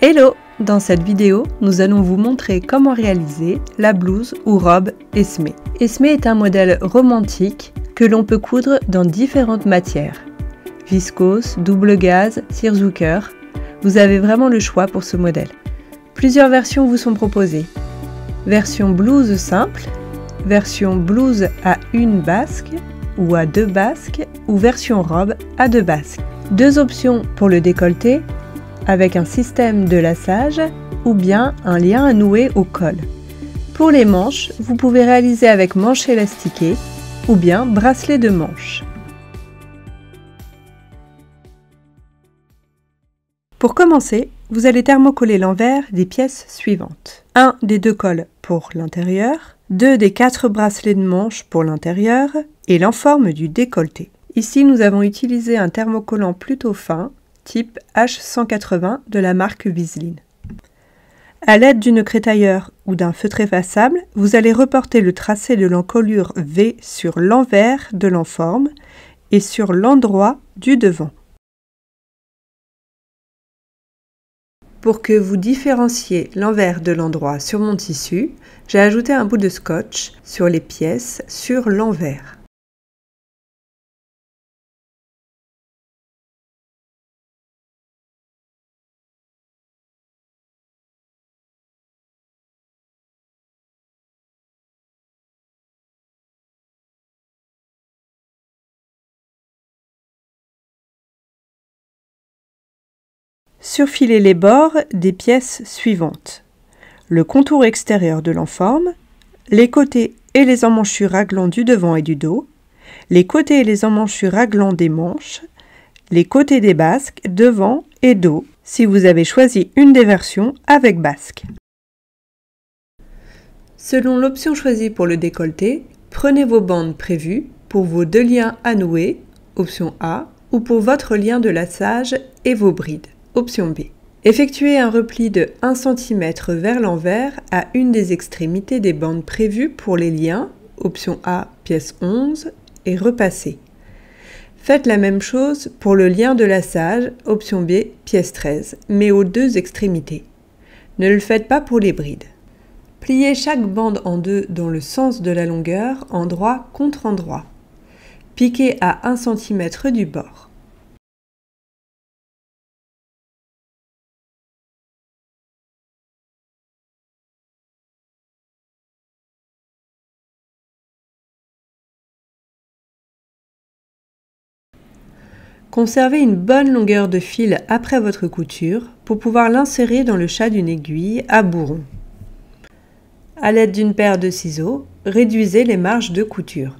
Hello! Dans cette vidéo, nous allons vous montrer comment réaliser la blouse ou robe Esme. Esme est un modèle romantique que l'on peut coudre dans différentes matières. Viscose, double gaze, cirzucker, vous avez vraiment le choix pour ce modèle. Plusieurs versions vous sont proposées. Version blouse simple, version blouse à une basque ou à deux basques ou version robe à deux basques. Deux options pour le décolleté, avec un système de laçage ou bien un lien à nouer au col. Pour les manches, vous pouvez réaliser avec manches élastiquées ou bien bracelet de manches. Pour commencer, vous allez thermocoller l'envers des pièces suivantes. Un des deux cols pour l'intérieur, deux des quatre bracelets de manches pour l'intérieur et l'enforme du décolleté. Ici, nous avons utilisé un thermocollant plutôt fin, type H180 de la marque Viseline. À l'aide d'une crétailleur ou d'un feutre effaçable, vous allez reporter le tracé de l'encolure V sur l'envers de l'enforme et sur l'endroit du devant. Pour que vous différenciez l'envers de l'endroit sur mon tissu, j'ai ajouté un bout de scotch sur les pièces sur l'envers. Surfilez les bords des pièces suivantes. Le contour extérieur de l'enforme, les côtés et les emmanchures raglants du devant et du dos, les côtés et les emmanchures raglants des manches, les côtés des basques, devant et dos, si vous avez choisi une des versions avec basque. Selon l'option choisie pour le décolleté, prenez vos bandes prévues pour vos deux liens à nouer, option A, ou pour votre lien de laçage et vos brides, option B. Effectuez un repli de 1 cm vers l'envers à une des extrémités des bandes prévues pour les liens, option A, pièce 11, et repassez. Faites la même chose pour le lien de laçage, option B, pièce 13, mais aux deux extrémités. Ne le faites pas pour les brides. Pliez chaque bande en deux dans le sens de la longueur, endroit contre endroit. Piquez à 1 cm du bord. Conservez une bonne longueur de fil après votre couture pour pouvoir l'insérer dans le chat d'une aiguille à bourron. À l'aide d'une paire de ciseaux, réduisez les marges de couture.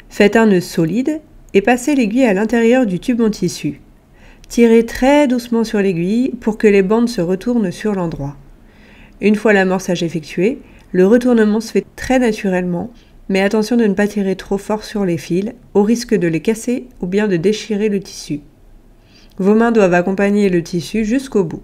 Faites un nœud solide et passez l'aiguille à l'intérieur du tube en tissu. Tirez très doucement sur l'aiguille pour que les bandes se retournent sur l'endroit. Une fois l'amorçage effectué, le retournement se fait très naturellement, mais attention de ne pas tirer trop fort sur les fils, au risque de les casser ou bien de déchirer le tissu. Vos mains doivent accompagner le tissu jusqu'au bout.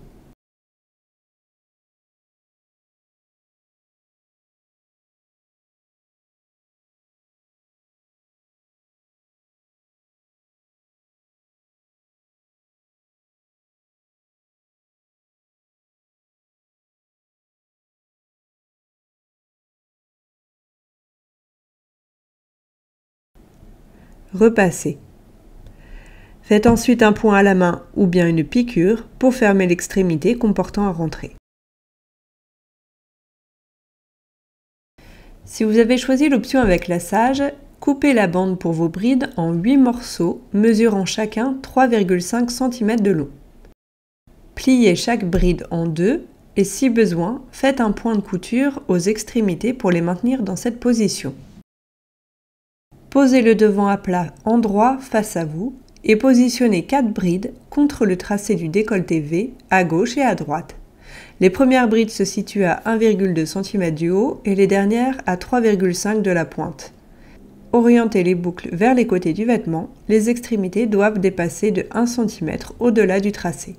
Repassez. Faites ensuite un point à la main ou bien une piqûre pour fermer l'extrémité comportant à rentrer. Si vous avez choisi l'option avec laçage, coupez la bande pour vos brides en 8 morceaux mesurant chacun 3,5 cm de long. Pliez chaque bride en deux et si besoin, faites un point de couture aux extrémités pour les maintenir dans cette position. Posez le devant à plat endroit face à vous et positionnez 4 brides contre le tracé du décolleté V à gauche et à droite. Les premières brides se situent à 1,2 cm du haut et les dernières à 3,5 de la pointe. Orientez les boucles vers les côtés du vêtement, les extrémités doivent dépasser de 1 cm au-delà du tracé.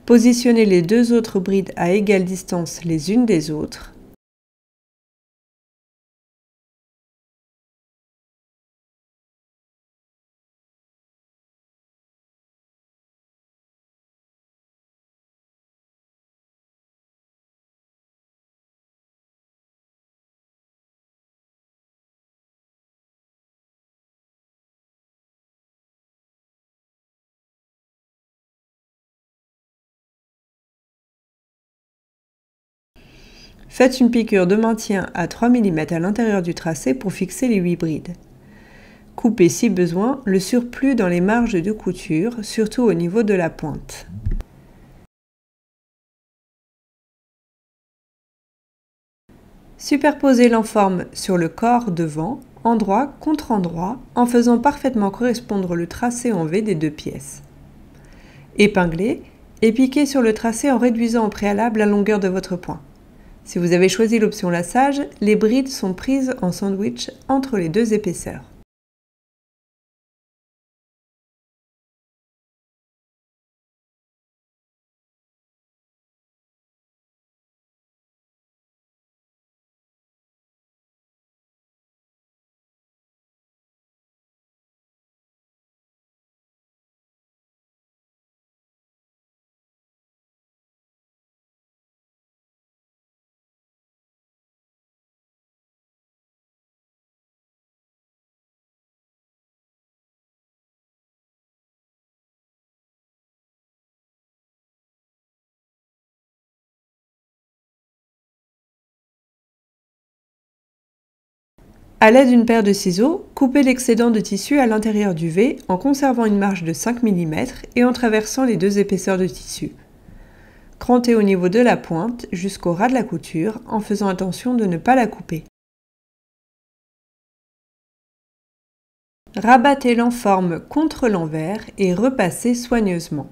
Positionnez les deux autres brides à égale distance les unes des autres. Faites une piqûre de maintien à 3 mm à l'intérieur du tracé pour fixer les 8 brides. Coupez si besoin le surplus dans les marges de couture, surtout au niveau de la pointe. Superposez l'enforme sur le corps devant, endroit contre endroit, en faisant parfaitement correspondre le tracé en V des deux pièces. Épinglez et piquez sur le tracé en réduisant au préalable la longueur de votre point. Si vous avez choisi l'option lassage, les brides sont prises en sandwich entre les deux épaisseurs. À l'aide d'une paire de ciseaux, coupez l'excédent de tissu à l'intérieur du V en conservant une marge de 5 mm et en traversant les deux épaisseurs de tissu. Crantez au niveau de la pointe jusqu'au ras de la couture en faisant attention de ne pas la couper. Rabattez l'enforme contre l'envers et repassez soigneusement.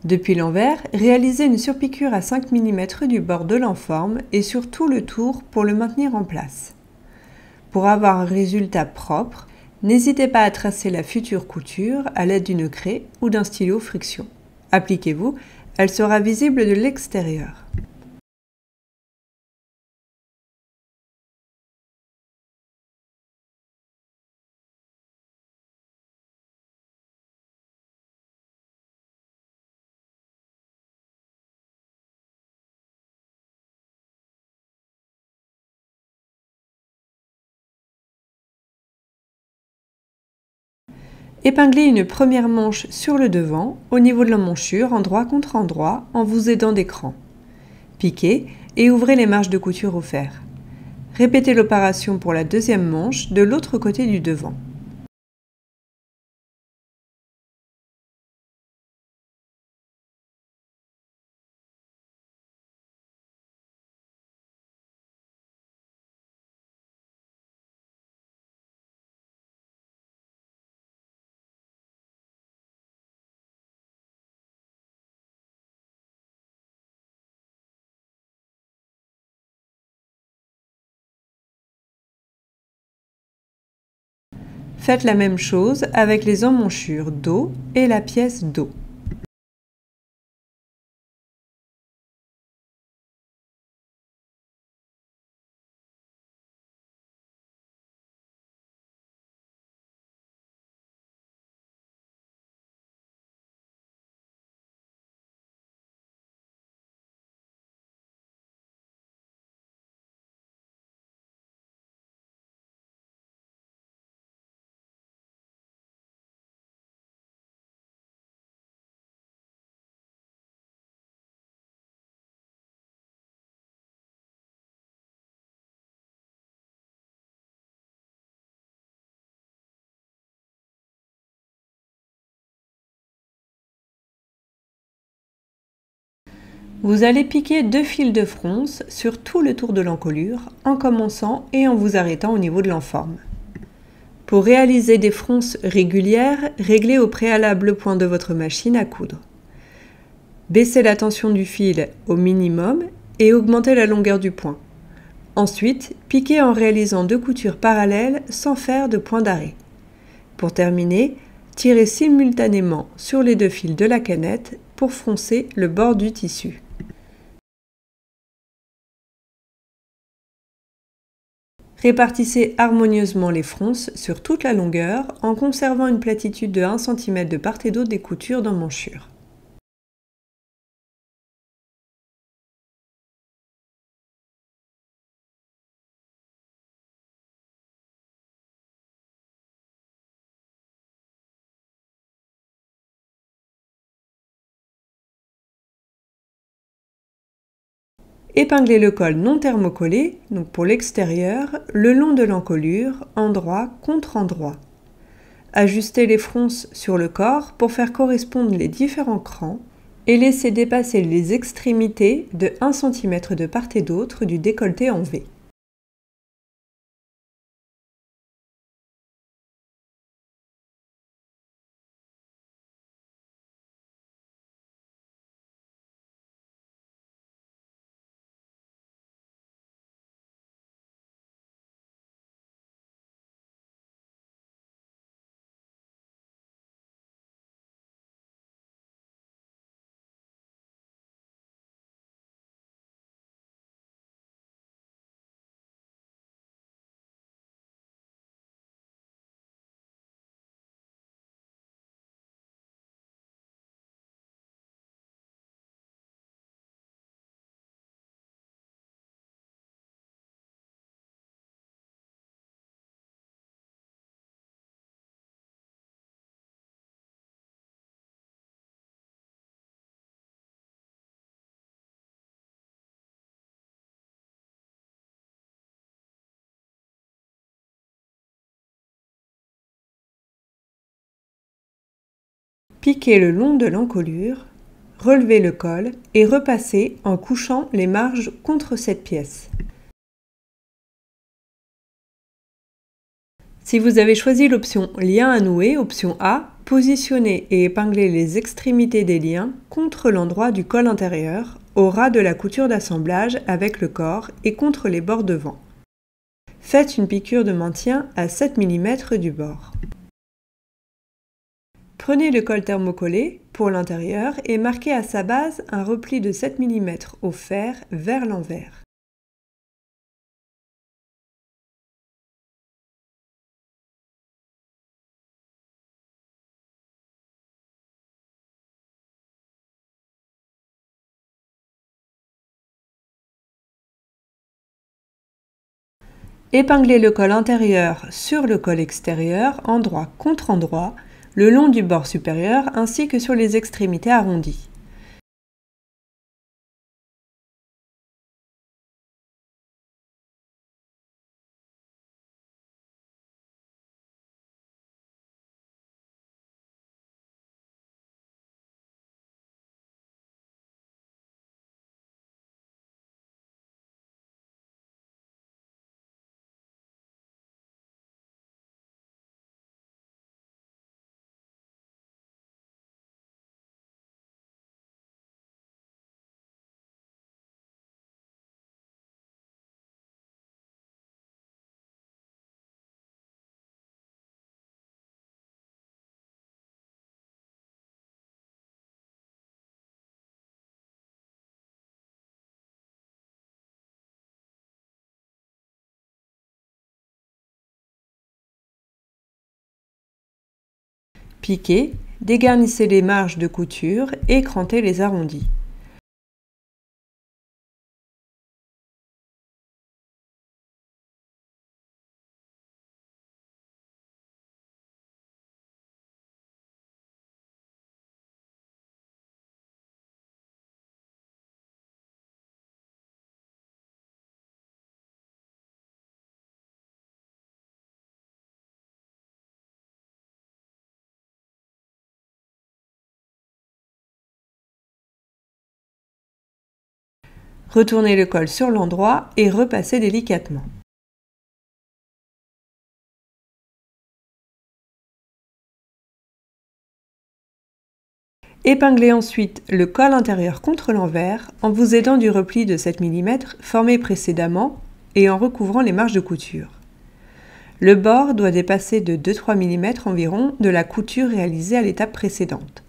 Depuis l'envers, réalisez une surpiqûre à 5 mm du bord de l'enforme et sur tout le tour pour le maintenir en place. Pour avoir un résultat propre, n'hésitez pas à tracer la future couture à l'aide d'une craie ou d'un stylo friction. Appliquez-vous, elle sera visible de l'extérieur. Épinglez une première manche sur le devant, au niveau de l'emmanchure, endroit contre endroit, en vous aidant des crans. Piquez et ouvrez les marges de couture au fer. Répétez l'opération pour la deuxième manche de l'autre côté du devant. Faites la même chose avec les emmanchures dos et la pièce dos. Vous allez piquer 2 fils de fronce sur tout le tour de l'encolure, en commençant et en vous arrêtant au niveau de l'enforme. Pour réaliser des fronces régulières, réglez au préalable le point de votre machine à coudre. Baissez la tension du fil au minimum et augmentez la longueur du point. Ensuite, piquez en réalisant 2 coutures parallèles sans faire de point d'arrêt. Pour terminer, tirez simultanément sur les 2 fils de la canette pour froncer le bord du tissu. Répartissez harmonieusement les fronces sur toute la longueur en conservant une platitude de 1 cm de part et d'autre des coutures d'emmanchure. Épinglez le col non thermocollé, donc pour l'extérieur, le long de l'encolure, endroit contre endroit. Ajustez les fronces sur le corps pour faire correspondre les différents crans et laissez dépasser les extrémités de 1 cm de part et d'autre du décolleté en V. Piquez le long de l'encolure, relevez le col et repassez en couchant les marges contre cette pièce. Si vous avez choisi l'option lien à nouer, option A, positionnez et épinglez les extrémités des liens contre l'endroit du col intérieur, au ras de la couture d'assemblage avec le corps et contre les bords devant. Faites une piqûre de maintien à 7 mm du bord. Prenez le col thermocollé pour l'intérieur et marquez à sa base un repli de 7 mm au fer vers l'envers. Épinglez le col intérieur sur le col extérieur, endroit contre endroit, le long du bord supérieur ainsi que sur les extrémités arrondies. Piquez, dégarnissez les marges de couture et crantez les arrondis. Retournez le col sur l'endroit et repassez délicatement. Épinglez ensuite le col intérieur contre l'envers en vous aidant du repli de 7 mm formé précédemment et en recouvrant les marges de couture. Le bord doit dépasser de 2-3 mm environ de la couture réalisée à l'étape précédente.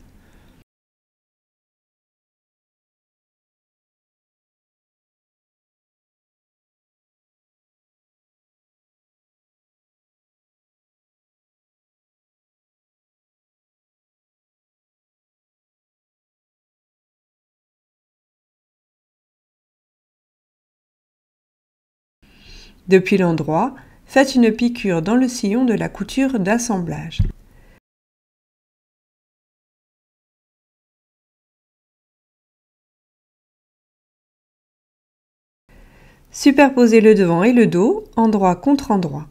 Depuis l'endroit, faites une piqûre dans le sillon de la couture d'assemblage. Superposez le devant et le dos, endroit contre endroit.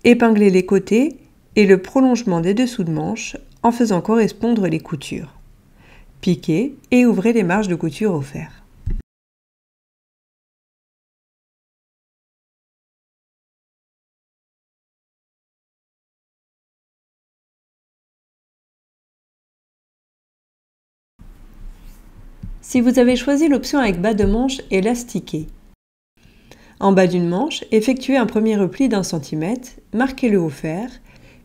Épinglez les côtés et le prolongement des dessous de manche en faisant correspondre les coutures. Piquez et ouvrez les marges de couture au fer. Si vous avez choisi l'option avec bas de manche élastiqué, en bas d'une manche, effectuez un premier repli d'1 cm, marquez-le au fer,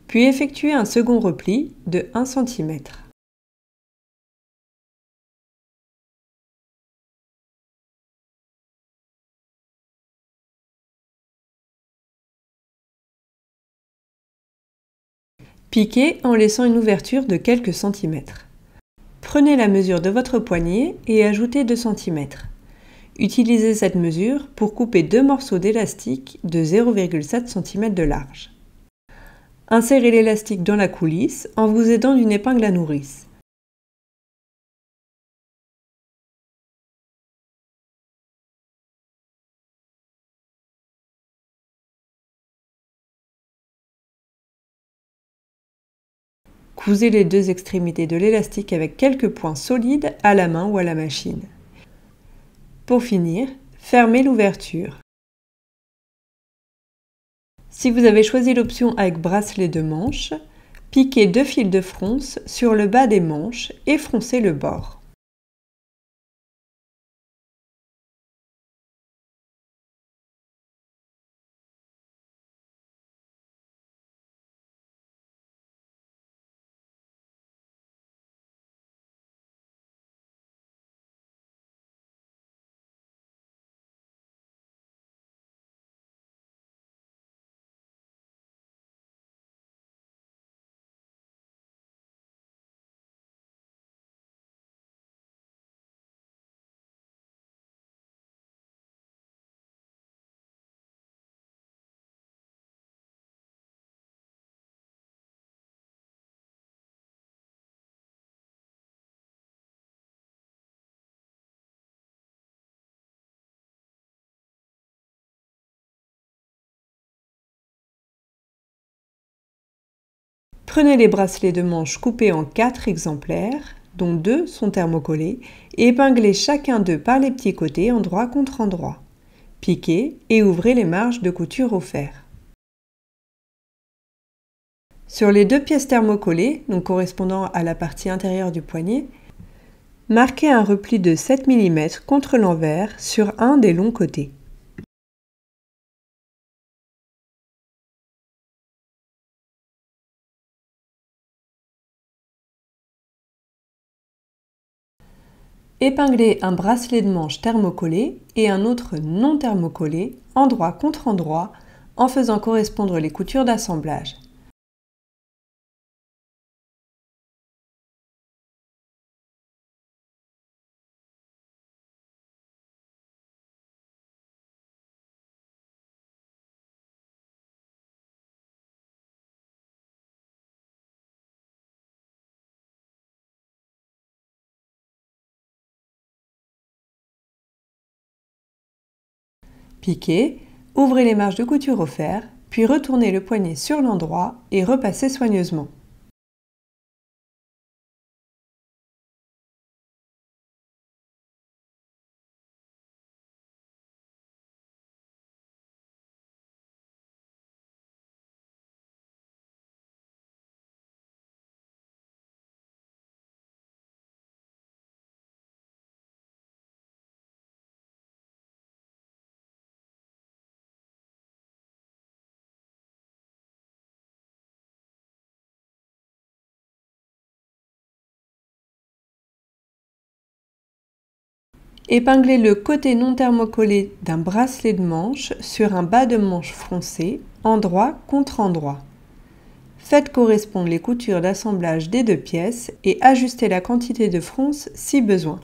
puis effectuez un second repli de 1 cm. Piquez en laissant une ouverture de quelques centimètres. Prenez la mesure de votre poignet et ajoutez 2 cm. Utilisez cette mesure pour couper 2 morceaux d'élastique de 0,7 cm de large. Insérez l'élastique dans la coulisse en vous aidant d'une épingle à nourrice. Cousez les deux extrémités de l'élastique avec quelques points solides à la main ou à la machine. Pour finir, fermez l'ouverture. Si vous avez choisi l'option avec bracelet de manche, piquez 2 fils de fronce sur le bas des manches et froncez le bord. Prenez les bracelets de manche coupés en 4 exemplaires, dont 2 sont thermocollés, et épinglez chacun d'eux par les petits côtés endroit contre endroit. Piquez et ouvrez les marges de couture au fer. Sur les 2 pièces thermocollées, donc correspondant à la partie intérieure du poignet, marquez un repli de 7 mm contre l'envers sur un des longs côtés. Épinglez un bracelet de manche thermocollé et un autre non thermocollé, endroit contre endroit, en faisant correspondre les coutures d'assemblage. Piquez, ouvrez les marges de couture au fer, puis retournez le poignet sur l'endroit et repassez soigneusement. Épinglez le côté non thermocollé d'un bracelet de manche sur un bas de manche froncé, endroit contre endroit. Faites correspondre les coutures d'assemblage des deux pièces et ajustez la quantité de fronce si besoin.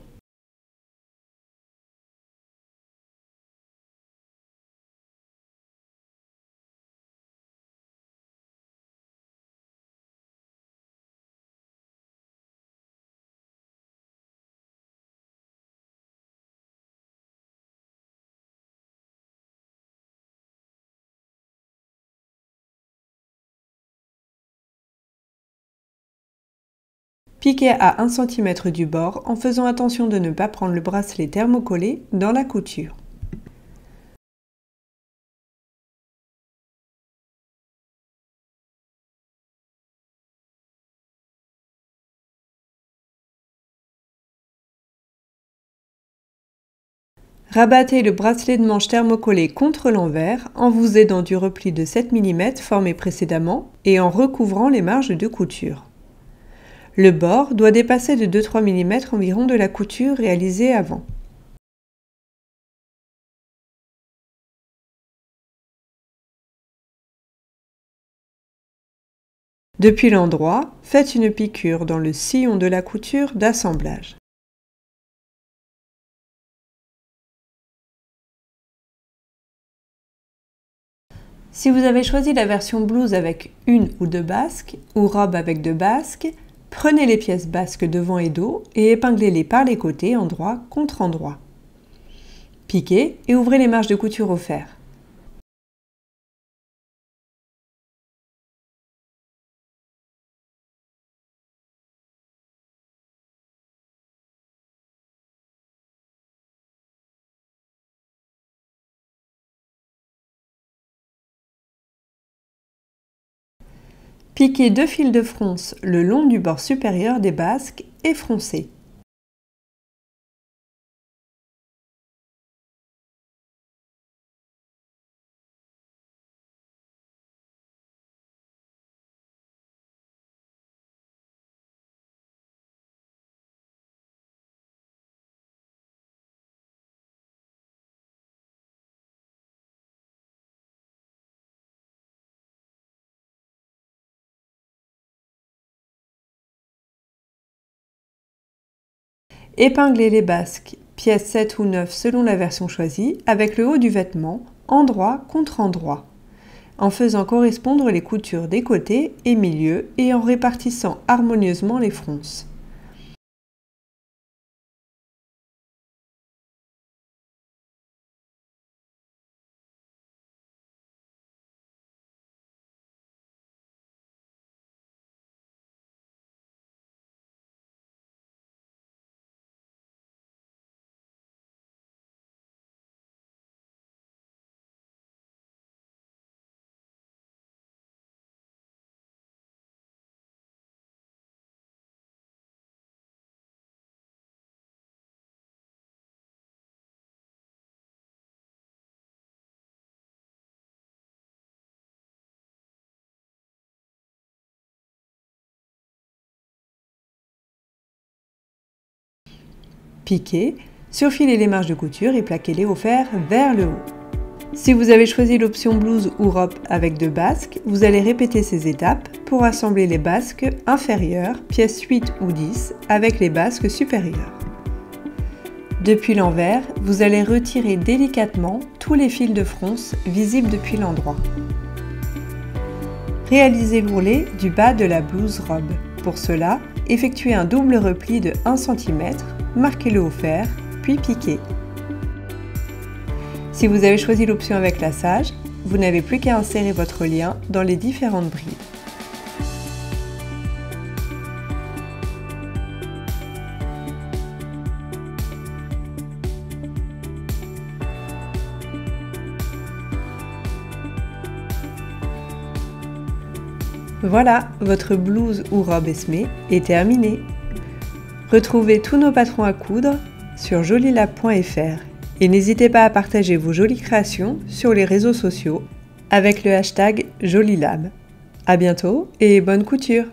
Piquez à 1 cm du bord en faisant attention de ne pas prendre le bracelet thermocollé dans la couture. Rabattez le bracelet de manche thermocollé contre l'envers en vous aidant du repli de 7 mm formé précédemment et en recouvrant les marges de couture. Le bord doit dépasser de 2-3 mm environ de la couture réalisée avant. Depuis l'endroit, faites une piqûre dans le sillon de la couture d'assemblage. Si vous avez choisi la version blouse avec une ou deux basques, ou robe avec deux basques, prenez les pièces basques devant et dos et épinglez-les par les côtés endroit contre endroit. Piquez et ouvrez les marges de couture au fer. Piquez 2 fils de fronce le long du bord supérieur des basques et froncez. Épinglez les basques, pièces 7 ou 9 selon la version choisie, avec le haut du vêtement, endroit contre endroit, en faisant correspondre les coutures des côtés et milieux et en répartissant harmonieusement les fronces. Piquez, surfilez les marges de couture et plaquez-les au fer vers le haut. Si vous avez choisi l'option blouse ou robe avec deux basques, vous allez répéter ces étapes pour assembler les basques inférieures, pièces 8 ou 10, avec les basques supérieures. Depuis l'envers, vous allez retirer délicatement tous les fils de fronce visibles depuis l'endroit. Réalisez l'ourlet du bas de la blouse robe. Pour cela, effectuez un double repli de 1 cm, marquez-le au fer, puis piquez. Si vous avez choisi l'option avec laçage, vous n'avez plus qu'à insérer votre lien dans les différentes brides. Voilà, votre blouse ou robe Esmé est terminée. Retrouvez tous nos patrons à coudre sur jolilab.fr et n'hésitez pas à partager vos jolies créations sur les réseaux sociaux avec le hashtag Jolilab. À bientôt et bonne couture!